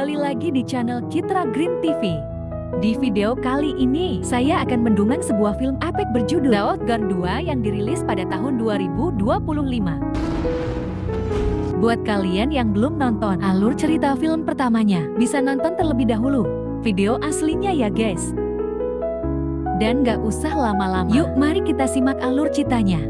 kembali lagi di channel Citra Green TV. Di video kali ini, saya akan mendongeng sebuah film epic berjudul The Outgunned 2 yang dirilis pada tahun 2025. Buat kalian yang belum nonton alur cerita film pertamanya, bisa nonton terlebih dahulu video aslinya ya guys. Dan gak usah lama-lama, yuk mari kita simak alur ceritanya.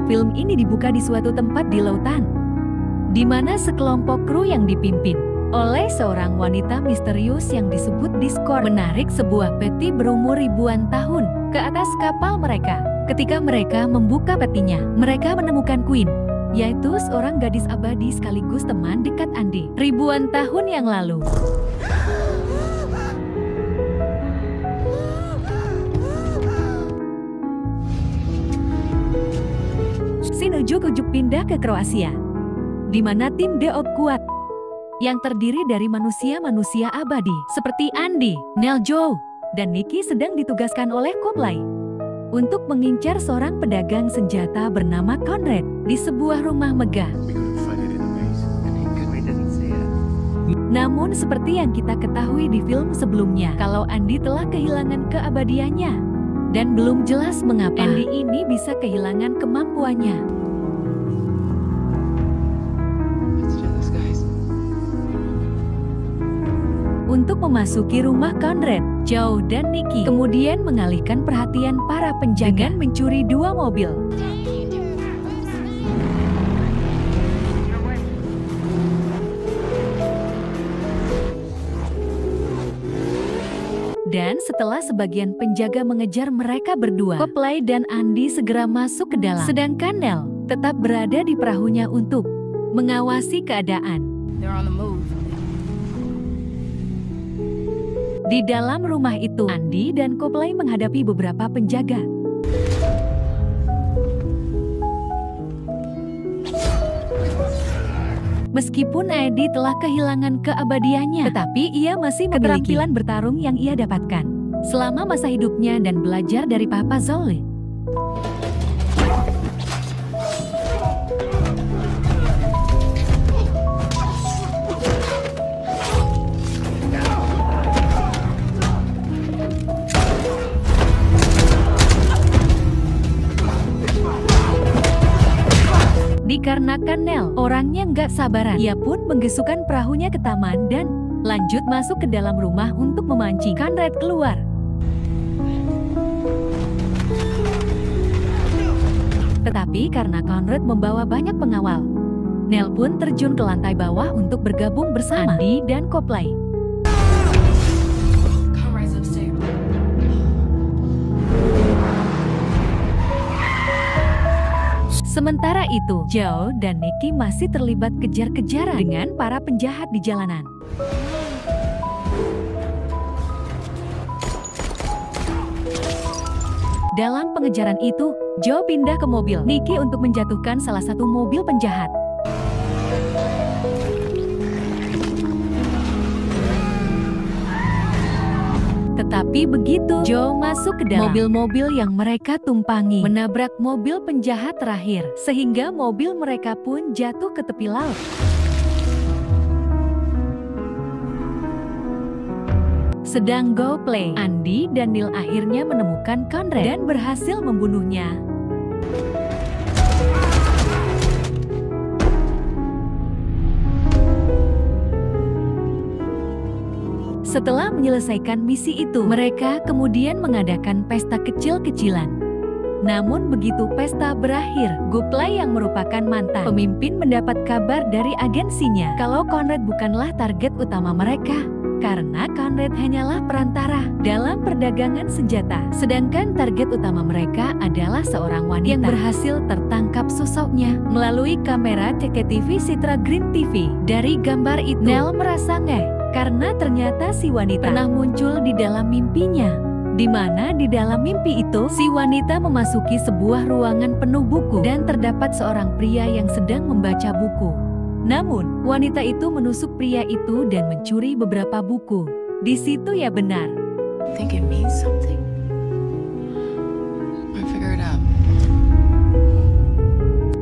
Film ini dibuka di suatu tempat di lautan, di mana sekelompok kru yang dipimpin oleh seorang wanita misterius yang disebut Discord menarik sebuah peti berumur ribuan tahun ke atas kapal mereka. Ketika mereka membuka petinya, mereka menemukan Queen, yaitu seorang gadis abadi sekaligus teman dekat Andy ribuan tahun yang lalu. Scene ujuk-ujuk pindah ke Kroasia, di mana tim The Outgunned yang terdiri dari manusia-manusia abadi seperti Andy, Neil, Joe, dan Nikki sedang ditugaskan oleh Copley untuk mengincar seorang pedagang senjata bernama Conrad di sebuah rumah megah. Namun seperti yang kita ketahui di film sebelumnya, kalau Andy telah kehilangan keabadiannya. Dan belum jelas mengapa Andy ini bisa kehilangan kemampuannya. Untuk memasuki rumah Conrad, Joe dan Nikki kemudian mengalihkan perhatian para penjaga dengan mencuri dua mobil. Dan setelah sebagian penjaga mengejar mereka berdua, Copley dan Andy segera masuk ke dalam. Sedangkan Neil tetap berada di perahunya untuk mengawasi keadaan. Di dalam rumah itu, Andy dan Copley menghadapi beberapa penjaga. Meskipun Andy telah kehilangan keabadiannya, tetapi ia masih memiliki keterampilan bertarung yang ia dapatkan selama masa hidupnya dan belajar dari Papa Zolly. Dikarenakan Neil orangnya nggak sabaran, ia pun menggesukan perahunya ke taman dan lanjut masuk ke dalam rumah untuk memancing Conrad keluar. Tetapi karena Conrad membawa banyak pengawal, Neil pun terjun ke lantai bawah untuk bergabung bersama Andy dan Copley. Sementara itu, Joe dan Nikki masih terlibat kejar-kejaran dengan para penjahat di jalanan. Dalam pengejaran itu, Joe pindah ke mobil Nikki untuk menjatuhkan salah satu mobil penjahat. Tetapi begitu Joe masuk ke dalam, mobil-mobil yang mereka tumpangi menabrak mobil penjahat terakhir, sehingga mobil mereka pun jatuh ke tepi laut. Sedang Copley, Andy, dan Neil akhirnya menemukan Conrad dan berhasil membunuhnya. Setelah menyelesaikan misi itu, mereka kemudian mengadakan pesta kecil-kecilan. Namun begitu pesta berakhir, Copley yang merupakan mantan pemimpin mendapat kabar dari agensinya kalau Conrad bukanlah target utama mereka, karena Conrad hanyalah perantara dalam perdagangan senjata. Sedangkan target utama mereka adalah seorang wanita yang berhasil tertangkap sosoknya melalui kamera CCTV Citra Green TV. Dari gambar itu, Neil merasa ngeh karena ternyata si wanita pernah muncul di dalam mimpinya, di mana di dalam mimpi itu si wanita memasuki sebuah ruangan penuh buku dan terdapat seorang pria yang sedang membaca buku. Namun, wanita itu menusuk pria itu dan mencuri beberapa buku. Di situ ya benar, Think it means something? I figure it out.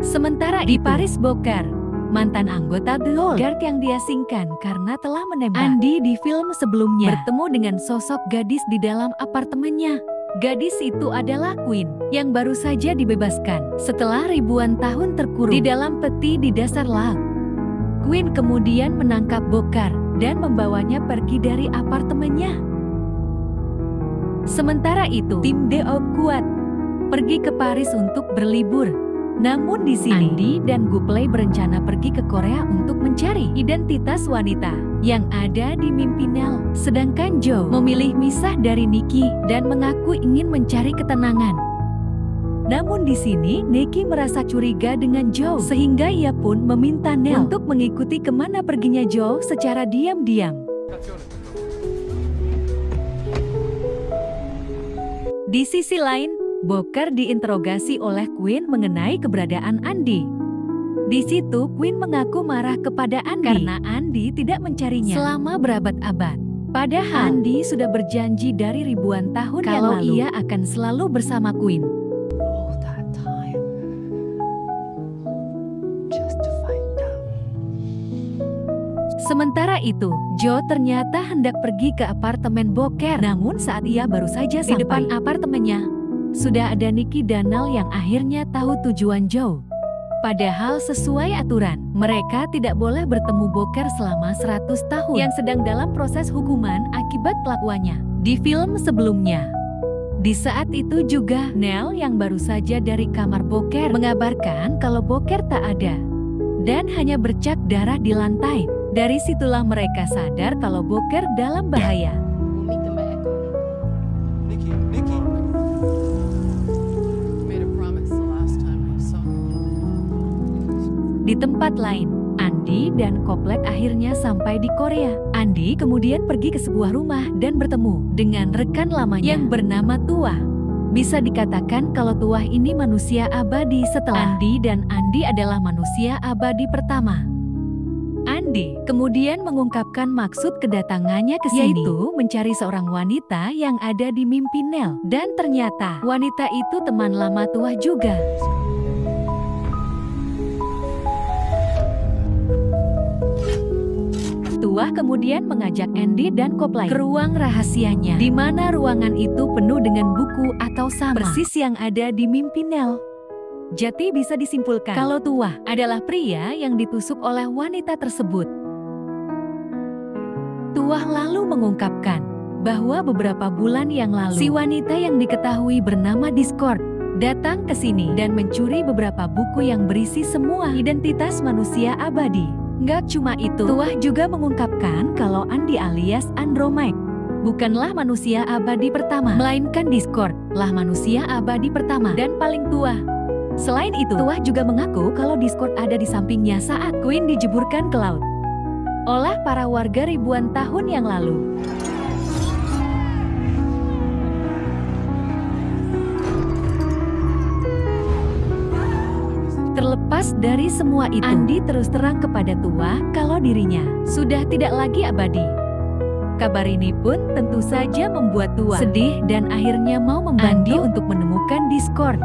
Sementara di Paris Bokar, mantan anggota The Old Guard yang diasingkan karena telah menembak Andy di film sebelumnya, bertemu dengan sosok gadis di dalam apartemennya. Gadis itu adalah Queen yang baru saja dibebaskan setelah ribuan tahun terkurung di dalam peti di dasar laut. Queen kemudian menangkap Bokar dan membawanya pergi dari apartemennya. Sementara itu, tim The Old kuat pergi ke Paris untuk berlibur. Namun di sini, Andy dan Goopley berencana pergi ke Korea untuk mencari identitas wanita yang ada di mimpi Nell. Sedangkan Joe memilih misah dari Nikki dan mengaku ingin mencari ketenangan. Namun di sini, Nikki merasa curiga dengan Joe sehingga ia pun meminta Nell untuk mengikuti kemana perginya Joe secara diam-diam. Di sisi lain, Bokar diinterogasi oleh Queen mengenai keberadaan Andy. Di situ Queen mengaku marah kepada Andy karena Andy tidak mencarinya selama berabad-abad. Padahal Andy sudah berjanji dari ribuan tahun kalau yang lalu ia akan selalu bersama Queen. All that time. Just to find out. Sementara itu, Joe ternyata hendak pergi ke apartemen Bokar. Namun saat ia baru saja sampai di depan apartemennya, sudah ada Nikki dan Nell yang akhirnya tahu tujuan Joe. Padahal sesuai aturan, mereka tidak boleh bertemu Bokar selama 100 tahun yang sedang dalam proses hukuman akibat kelakuannya di film sebelumnya. Di saat itu juga, Nell yang baru saja dari kamar Bokar mengabarkan kalau Bokar tak ada dan hanya bercak darah di lantai. Dari situlah mereka sadar kalau Bokar dalam bahaya. We'll meet them at Echo. Nikki. Made a promise the last time I saw her. Di tempat lain, Andy dan Copley akhirnya sampai di Korea. Andy kemudian pergi ke sebuah rumah dan bertemu dengan rekan lamanya yang bernama Tuah. Bisa dikatakan kalau Tuah ini manusia abadi setelah Andy, dan Andy adalah manusia abadi pertama. Andy kemudian mengungkapkan maksud kedatangannya ke sini, yaitu mencari seorang wanita yang ada di mimpi Nell. Dan ternyata wanita itu teman lama Tuah juga. Tuah kemudian mengajak Andy dan Copley ke ruang rahasianya, di mana ruangan itu penuh dengan buku atau sama persis yang ada di mimpi Nell. Jadi bisa disimpulkan kalau Tuah adalah pria yang ditusuk oleh wanita tersebut. Tuah lalu mengungkapkan bahwa beberapa bulan yang lalu si wanita yang diketahui bernama Discord datang ke sini dan mencuri beberapa buku yang berisi semua identitas manusia abadi. Nggak cuma itu, Tuah juga mengungkapkan kalau Andy alias Andromache bukanlah manusia abadi pertama, melainkan Discord lah manusia abadi pertama dan paling tua. Selain itu, Tuah juga mengaku kalau Discord ada di sampingnya saat Queen dijeburkan ke laut oleh para warga ribuan tahun yang lalu. Terlepas dari semua itu, Andy terus terang kepada Tuah kalau dirinya sudah tidak lagi abadi. Kabar ini pun tentu saja membuat Tuah sedih dan akhirnya mau membantu Andy untuk menemukan Discord.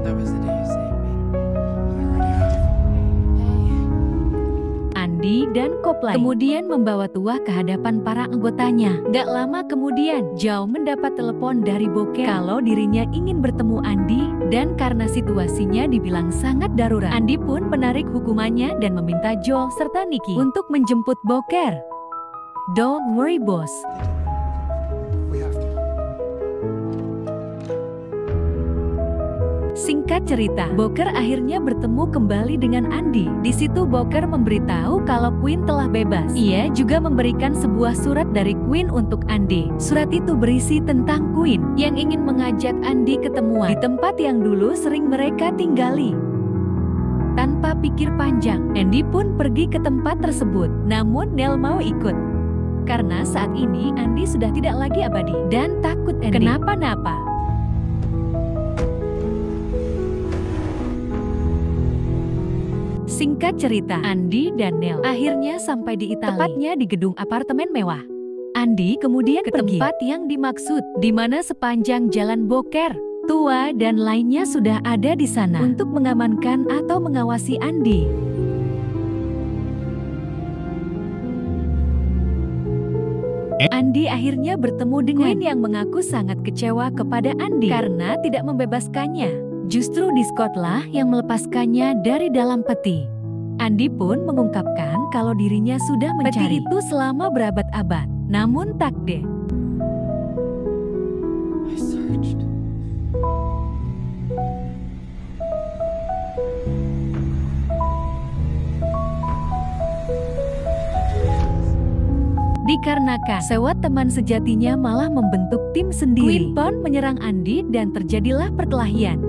That was the day you saved me. Andy dan Copley kemudian membawa Tuah ke hadapan para anggotanya. Gak lama kemudian, Joe mendapat telepon dari Bokar kalau dirinya ingin bertemu Andy, dan karena situasinya dibilang sangat darurat, Andy pun menarik hukumannya dan meminta Joe serta Nikki untuk menjemput Bokar. Don't worry, boss. We have to. Singkat cerita, Bokar akhirnya bertemu kembali dengan Andy. Di situ Bokar memberitahu kalau Queen telah bebas. Ia juga memberikan sebuah surat dari Queen untuk Andy. Surat itu berisi tentang Queen yang ingin mengajak Andy ketemuan di tempat yang dulu sering mereka tinggali. Tanpa pikir panjang, Andy pun pergi ke tempat tersebut. Namun Nell mau ikut. Karena saat ini Andy sudah tidak lagi abadi dan takut Andy kenapa-napa. Singkat cerita, Andy dan Nell akhirnya sampai di Italia, tepatnya di gedung apartemen mewah. Andi kemudian ke tempat yang dimaksud, di mana sepanjang jalan Boker, Tua dan lainnya sudah ada di sana untuk mengamankan atau mengawasi Andi. Andi akhirnya bertemu dengan Gwen yang mengaku sangat kecewa kepada Andi karena tidak membebaskannya. Justru Discord lah yang melepaskannya dari dalam peti. Andi pun mengungkapkan kalau dirinya sudah mencari peti itu selama berabad-abad, namun tak deh. I searched. Dikarenakan sewot teman sejatinya malah membentuk tim sendiri, Queen Pawn menyerang Andi dan terjadilah perkelahian.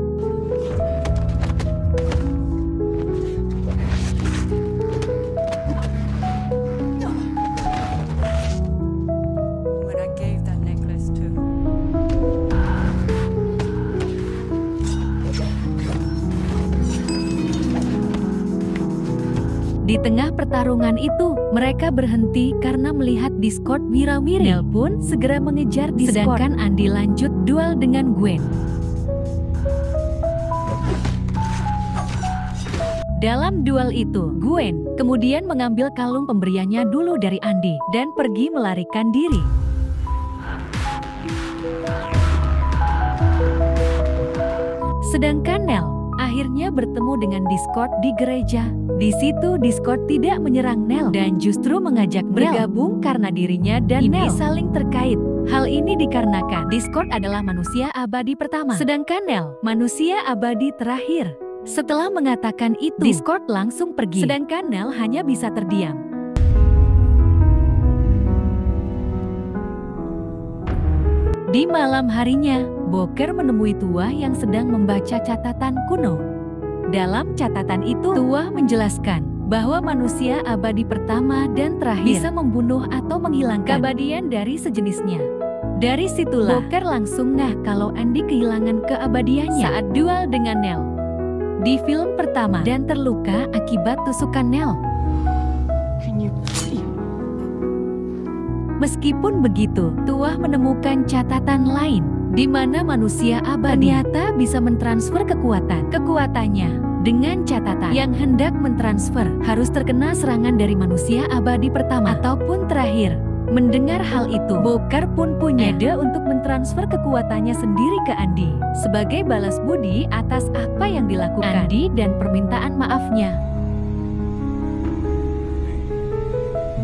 When I gave that necklace to Di tengah pertarungan itu, mereka berhenti karena melihat Discord wira-wiri. Nel pun segera mengejar Discord, sedangkan Andi lanjut duel dengan Gwen. Dalam duel itu, Gwen kemudian mengambil kalung pemberiannya dulu dari Andi dan pergi melarikan diri. Sedangkan Nel akhirnya bertemu dengan Discord di gereja. Di situ Discord tidak menyerang Nel dan justru mengajak bergabung karena dirinya dan Nel saling terkait. Hal ini dikarenakan Discord adalah manusia abadi pertama, sedangkan Nel manusia abadi terakhir. Setelah mengatakan itu, Discord langsung pergi, sedangkan Nel hanya bisa terdiam. Di malam harinya, Boker menemui Tua yang sedang membaca catatan kuno. Dalam catatan itu, Tua menjelaskan bahwa manusia abadi pertama dan terakhir bisa membunuh atau menghilangkan keabadian dari sejenisnya. Dari situlah Boker langsung ngeh kalau Andi kehilangan keabadiannya saat duel dengan Nel di film pertama dan terluka akibat tusukan Nel. Can you see? Meskipun begitu, Tua menemukan catatan lain di mana manusia abadi ternyata bisa mentransfer kekuatannya dengan catatan yang hendak mentransfer harus terkena serangan dari manusia abadi pertama ataupun terakhir. Mendengar hal itu, Boker pun punya ide untuk mentransfer kekuatannya sendiri ke Andi sebagai balas budi atas apa yang dilakukan Andi dan permintaan maafnya.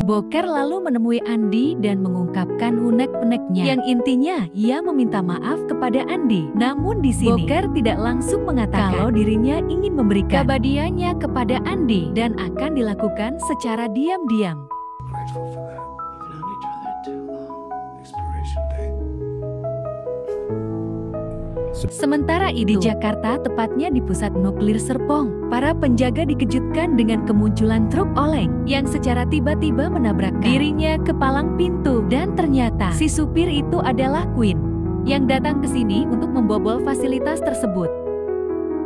Boker lalu menemui Andi dan mengungkapkan unek-uneknya yang intinya ia meminta maaf kepada Andi. Namun di sini Boker tidak langsung mengatakan kalau dirinya ingin memberikan keabadiannya kepada Andi dan akan dilakukan secara diam-diam. Grateful for that. We've known each other too long. Expiration date. Sementara di Jakarta, tepatnya di pusat nuklir Serpong, para penjaga dikejutkan dengan kemunculan truk oleng yang secara tiba-tiba menabrakkan dirinya ke palang pintu. Dan ternyata si supir itu adalah Queen yang datang ke sini untuk membobol fasilitas tersebut.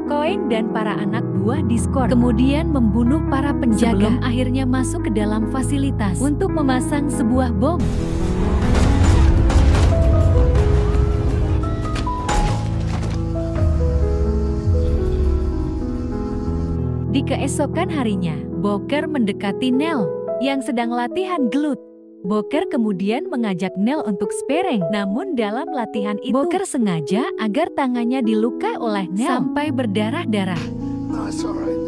Koeng dan para anak buah Discord kemudian membunuh para penjaga sebelum akhirnya masuk ke dalam fasilitas untuk memasang sebuah bom. Di keesokan harinya, Boker mendekati Nel yang sedang latihan gelut. Boker kemudian mengajak Nel untuk sparring. Namun dalam latihan itu, Boker sengaja agar tangannya dilukai oleh Nel sampai berdarah-darah. No, it's alright.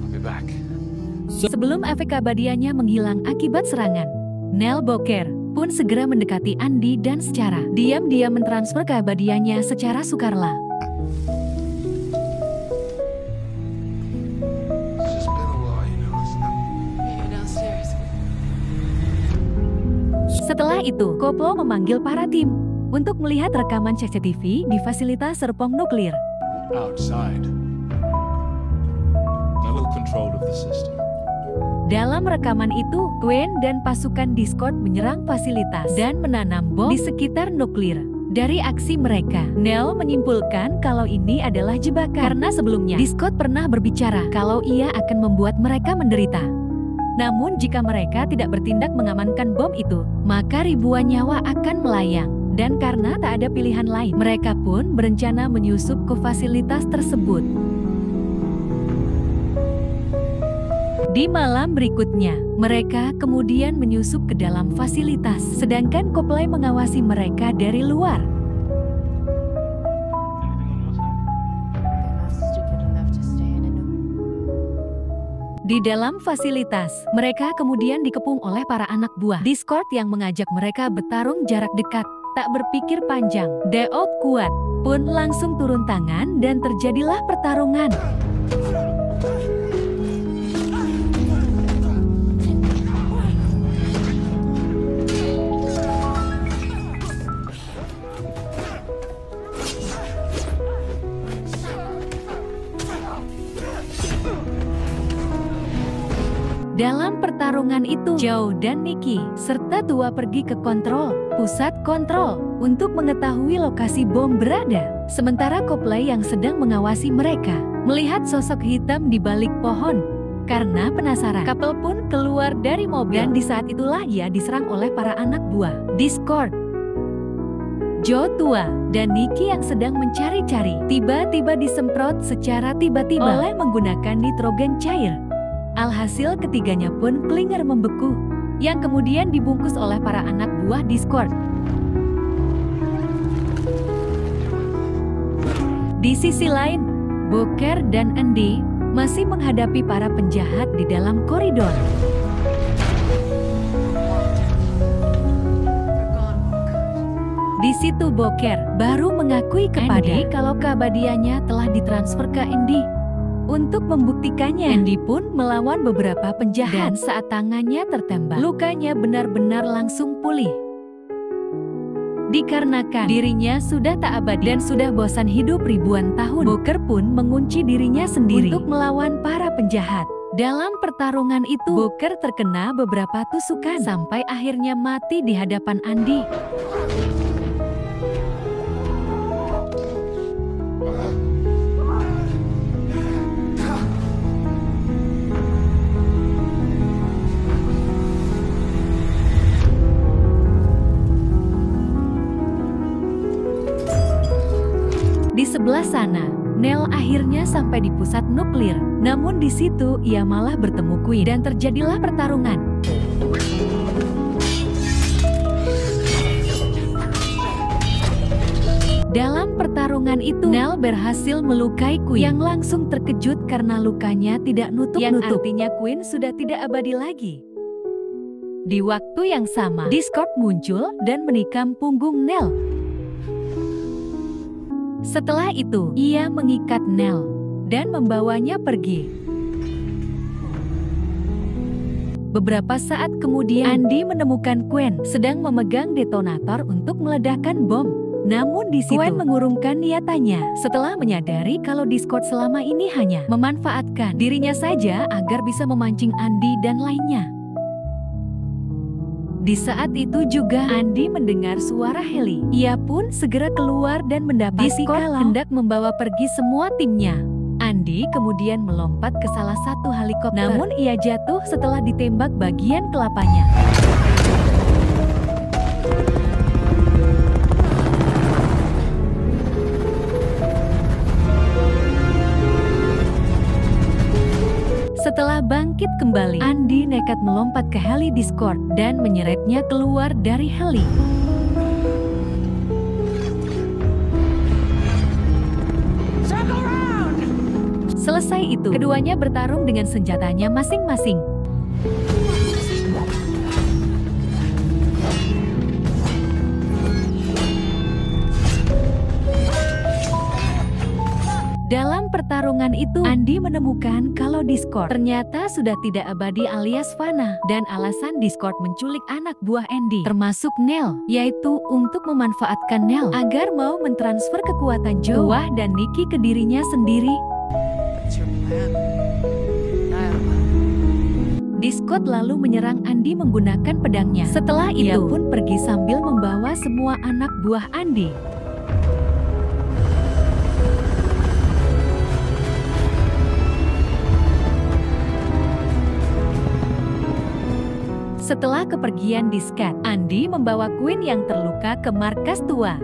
I'll be back. Sebelum efek keabadiannya menghilang akibat serangan, Nel Boker pun segera mendekati Andi dan secara diam-diam mentransfer keabadiannya secara sukarela. It's just been a while, you know, isn't it? Meet you downstairs. Setelah itu, Koplo memanggil para tim untuk melihat rekaman CCTV di fasilitas Serpong nuklir. Outside. A little control of the system. Dalam rekaman itu, Gwen dan pasukan Discord menyerang fasilitas dan menanam bom di sekitar nuklir. Dari aksi mereka, Nel menyimpulkan kalau ini adalah jebakan karena sebelumnya Discord pernah berbicara kalau ia akan membuat mereka menderita. Namun jika mereka tidak bertindak mengamankan bom itu, maka ribuan nyawa akan melayang. Dan karena tak ada pilihan lain, mereka pun berencana menyusup ke fasilitas tersebut. Di malam berikutnya, mereka kemudian menyusup ke dalam fasilitas, sedangkan Copley mengawasi mereka dari luar. Di dalam fasilitas, mereka kemudian dikepung oleh para anak buah Discord yang mengajak mereka bertarung jarak dekat. Tak berpikir panjang, Deot kuat pun langsung turun tangan dan terjadilah pertarungan. Dalam pertarungan itu, Joe dan Nikki serta Tua pergi ke pusat kontrol untuk mengetahui lokasi bom berada. Sementara Copley yang sedang mengawasi mereka melihat sosok hitam di balik pohon. Karena penasaran, Couple pun keluar dari mobil dan di saat itulah ia diserang oleh para anak buah Discord. Joe, Tua, dan Nikki yang sedang mencari-cari tiba-tiba disemprot secara tiba-tiba oleh menggunakan nitrogen cair. Alhasil ketiganya pun klinger membeku, yang kemudian dibungkus oleh para anak buah Discord. Di sisi lain, Booker dan Andy masih menghadapi para penjahat di dalam koridor. Di situ Booker baru mengakui kepada Andy kalau keabadiannya telah ditransfer ke Andy. Untuk membuktikannya, Andy pun melawan beberapa penjahat dan saat tangannya tertembak, lukanya benar-benar langsung pulih. Dikarenakan dirinya sudah tak abadi dan sudah bosan hidup ribuan tahun, Booker pun mengunci dirinya sendiri untuk melawan para penjahat. Dalam pertarungan itu, Booker terkena beberapa tusukan sampai akhirnya mati di hadapan Andy. Di sebelah sana, Nell akhirnya sampai di pusat nuklir. Namun di situ ia malah bertemu Quinn dan terjadilah pertarungan. Dalam pertarungan itu, Nell berhasil melukai Quinn yang langsung terkejut karena lukanya tidak nutup-nutup. Yang artinya Quinn sudah tidak abadi lagi. Di waktu yang sama, Discord muncul dan menikam punggung Nell. Setelah itu, ia mengikat Nell dan membawanya pergi. Beberapa saat kemudian, Andy menemukan Quinn sedang memegang detonator untuk meledakkan bom. Namun di situ, Quinn mengurungkan niatannya setelah menyadari kalau Discord selama ini hanya memanfaatkan dirinya saja agar bisa memancing Andy dan lainnya. Di saat itu juga Andy mendengar suara heli. Ia pun segera keluar dan mendapati kalau hendak membawa pergi semua timnya. Andy kemudian melompat ke salah satu helikopter. Namun ia jatuh setelah ditembak bagian kelapanya. Setelah bangkit kembali, Andy nekat melompat ke heli Discord dan menyeretnya keluar dari heli. Selesai itu, keduanya bertarung dengan senjatanya masing-masing. Dalam pertarungan itu, Andy menemukan kalau Discord ternyata sudah tidak abadi alias fana. Dan alasan Discord menculik anak buah Andy, termasuk Nell, yaitu untuk memanfaatkan Nell agar mau mentransfer kekuatan Joe dan Nikki ke dirinya sendiri. What's your plan? Discord lalu menyerang Andy menggunakan pedangnya. Setelah itu, ia pun pergi sambil membawa semua anak buah Andy. Setelah kepergian Diskat, Andy membawa Quinn yang terluka ke markas tua.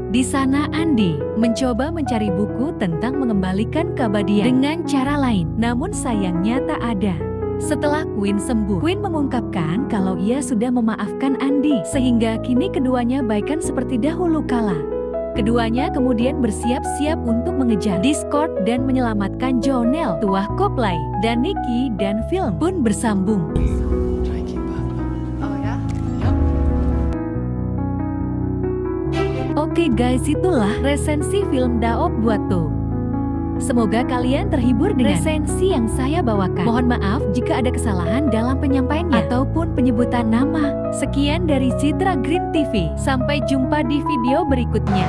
Di sana Andy mencoba mencari buku tentang mengembalikan keabadian dengan cara lain, namun sayangnya tak ada. Setelah Quinn sembuh, Quinn mengungkapkan kalau ia sudah memaafkan Andy, sehingga kini keduanya baikan seperti dahulu kala. Keduanya kemudian bersiap-siap untuk mengejar Discord dan menyelamatkan Jonelle, tuah Copley, dan Nikki, dan film pun bersambung. Try keep up. Oh yeah? Yep. Oke guys, itulah resensi film Daop Bwato. Semoga kalian terhibur dengan resensi yang saya bawakan. Mohon maaf jika ada kesalahan dalam penyampaiannya ataupun penyebutan nama. Sekian dari Citra Green TV. Sampai jumpa di video berikutnya.